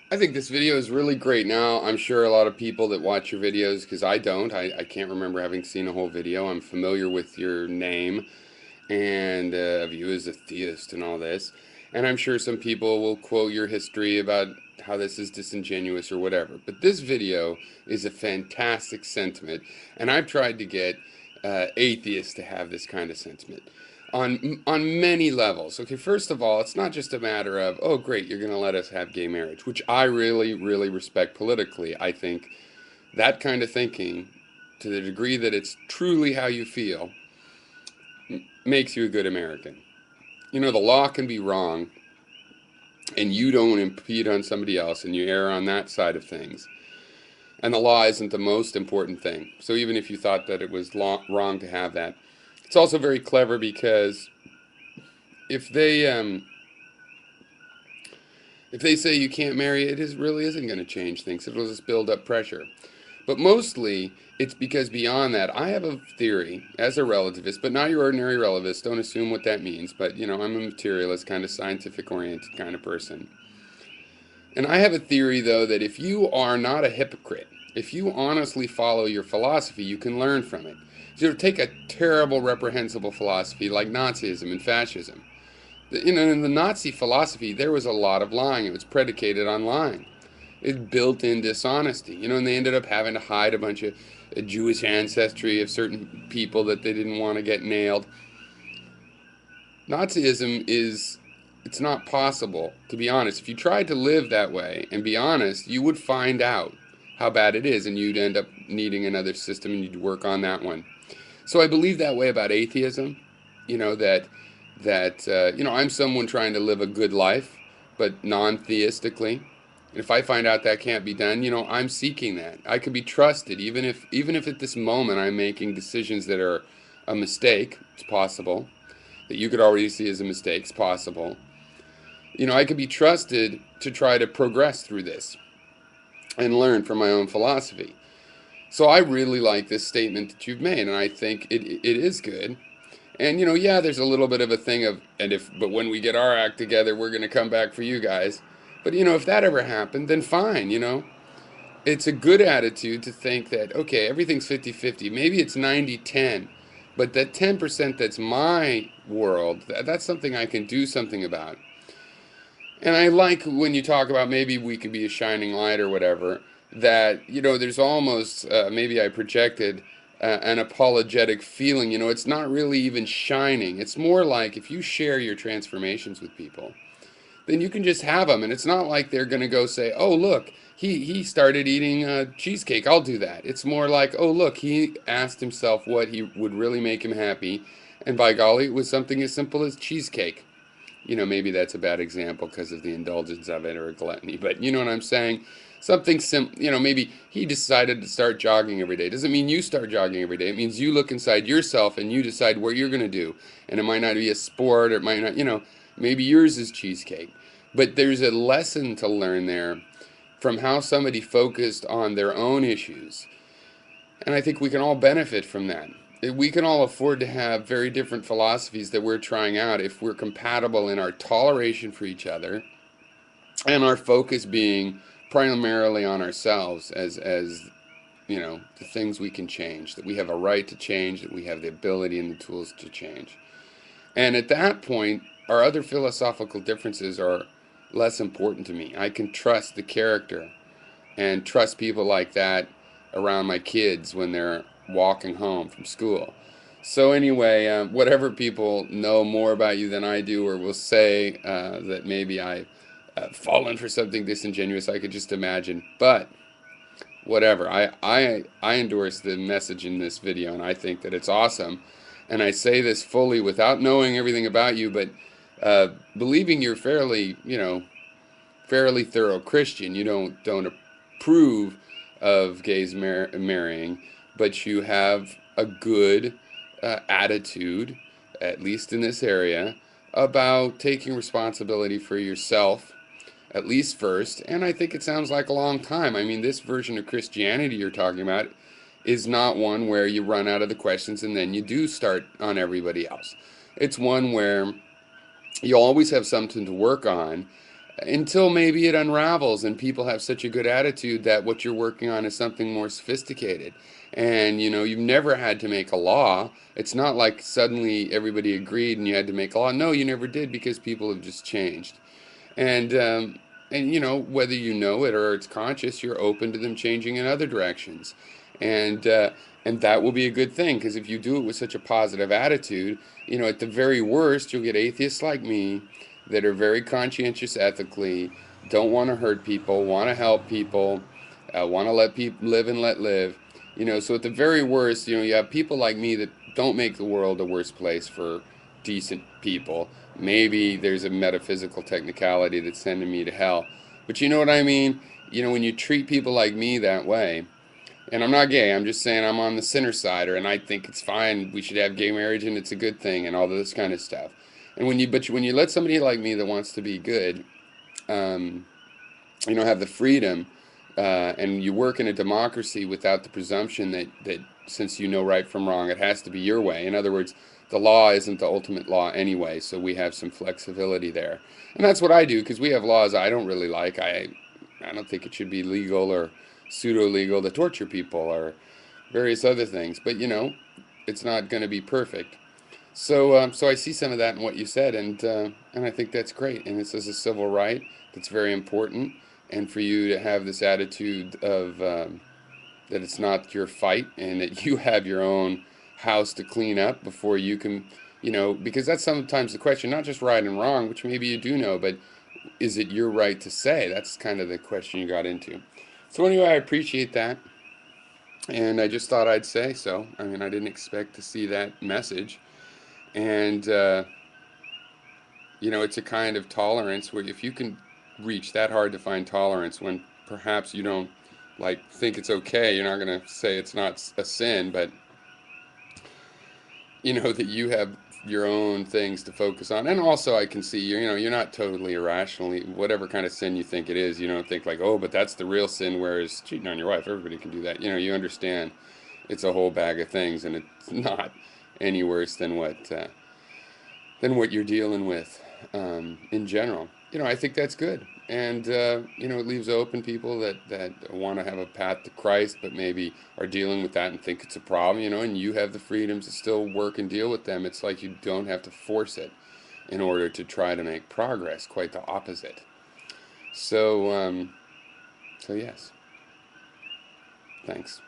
I think this video is really great. Now, I'm sure a lot of people that watch your videos, because I don't, I can't remember having seen a whole video. I'm familiar with your name and of you as a theist and all this. And I'm sure some people will quote your history about how this is disingenuous or whatever. But this video is a fantastic sentiment, and I've tried to get atheists to have this kind of sentiment on many levels. Okay, first of all, it's not just a matter of, oh great, you're going to let us have gay marriage, which I really respect politically. I think that kind of thinking, to the degree that it's truly how you feel, makes you a good American. You know, the law can be wrong, and you don't impede on somebody else, and you err on that side of things. And the law isn't the most important thing. So even if you thought that it was wrong to have that, it's also very clever because if they if they say you can't marry, really isn't going to change things. It'll just build up pressure. But mostly, it's because beyond that, I have a theory as a relativist, but not your ordinary relativist. Don't assume what that means. But, you know, I'm a materialist, kind of scientific oriented kind of person. And I have a theory, though, that if you are not a hypocrite, if you honestly follow your philosophy, you can learn from it. So take a terrible, reprehensible philosophy like Nazism and fascism. You know, in the Nazi philosophy, there was a lot of lying. It was predicated on lying. It built in dishonesty, you know, and they ended up having to hide a bunch of Jewish ancestry of certain people that they didn't want to get nailed. Nazism is, it's not possible, to be honest. If you tried to live that way and be honest, you would find out how bad it is, and you'd end up needing another system and you'd work on that one. So I believe that way about atheism, you know, you know, I'm someone trying to live a good life, but non-theistically. And if I find out that can't be done, you know, I'm seeking that. I can be trusted, even if at this moment I'm making decisions that are a mistake. It's possible that you could already see as a mistake. It's possible. You know, I could be trusted to try to progress through this and learn from my own philosophy. So I really like this statement that you've made, and I think it is good. And you know, yeah, there's a little bit of a thing of, but when we get our act together, we're going to come back for you guys. But you know, if that ever happened, then fine, you know. It's a good attitude to think that, okay, everything's 50-50. Maybe it's 90-10. But that 10% that's my world, that's something I can do something about. And I like when you talk about maybe we could be a shining light or whatever, that, you know, there's almost, maybe I projected an apologetic feeling. You know, it's not really even shining. It's more like if you share your transformations with people, then you can just have them. And it's not like they're going to go say, oh, look, he started eating cheesecake. I'll do that. It's more like, oh, look, he asked himself what he would really make him happy. And by golly, it was something as simple as cheesecake. You know, maybe that's a bad example because of the indulgence of it or gluttony, but you know what I'm saying? Something simple, you know, maybe he decided to start jogging every day. Doesn't mean you start jogging every day. It means you look inside yourself and you decide what you're going to do. And it might not be a sport, or it might not, you know, maybe yours is cheesecake. But there's a lesson to learn there from how somebody focused on their own issues. And I think we can all benefit from that. We can all afford to have very different philosophies that we're trying out if we're compatible in our toleration for each other and our focus being primarily on ourselves as you know, the things we can change, that we have a right to change, that we have the ability and the tools to change. And at that point, our other philosophical differences are less important to me. I can trust the character and trust people like that around my kids when they're walking home from school. So anyway, whatever people know more about you than I do, or will say that maybe I fallen for something disingenuous, I could just imagine. But whatever, I endorse the message in this video, and I think that it's awesome. And I say this fully without knowing everything about you, but believing you're fairly, you know, fairly thorough Christian. You don't approve of gays marrying, but you have a good attitude, at least in this area, about taking responsibility for yourself, at least first. And I think it sounds like a long time. I mean, this version of Christianity you're talking about is not one where you run out of the questions and then you do start on everybody else. It's one where you always have something to work on, until maybe it unravels and people have such a good attitude that what you're working on is something more sophisticated. And you've never had to make a law. It's not like suddenly everybody agreed and you had to make a law. No, you never did, because people have just changed. And whether you know it or it's conscious, you're open to them changing in other directions. And that will be a good thing, because if you do it with such a positive attitude, at the very worst, you'll get atheists like me that are very conscientious ethically, don't want to hurt people, want to help people, want to let people live and let live. So at the very worst, you have people like me that don't make the world a worse place for decent people. Maybe there's a metaphysical technicality that's sending me to hell. But you know what I mean? When you treat people like me that way, and I'm not gay, I'm just saying I'm on the sinner side, and I think it's fine, we should have gay marriage and it's a good thing and all this kind of stuff. And when you let somebody like me that wants to be good, um, have the freedom, and you work in a democracy without the presumption that since you know right from wrong, it has to be your way. In other words, the law isn't the ultimate law anyway, so we have some flexibility there. And that's what I do, because we have laws I don't really like. I don't think it should be legal or pseudo-legal to torture people or various other things. But it's not going to be perfect. So I see some of that in what you said, and I think that's great. And this is a civil right that's very important. And for you to have this attitude of that it's not your fight, and that you have your own house to clean up before you can, because that's sometimes the question, not just right and wrong, which maybe you do know, but is it your right to say? That's kind of the question you got into. So anyway, I appreciate that, and I just thought I'd say so. I mean, I didn't expect to see that message. And it's a kind of tolerance where if you can reach that hard to find tolerance when perhaps you don't like think it's okay, you're not going to say it's not a sin, but that you have your own things to focus on. And also I can see you're not totally irrationally, whatever kind of sin you think it is, you don't think like, oh, but that's the real sin, whereas cheating on your wife, everybody can do that. You understand it's a whole bag of things, and it's not any worse than what you're dealing with in general. I think that's good. And, it leaves open people that want to have a path to Christ, but maybe are dealing with that and think it's a problem, and you have the freedoms to still work and deal with them. It's like you don't have to force it in order to try to make progress, quite the opposite. So yes. Thanks.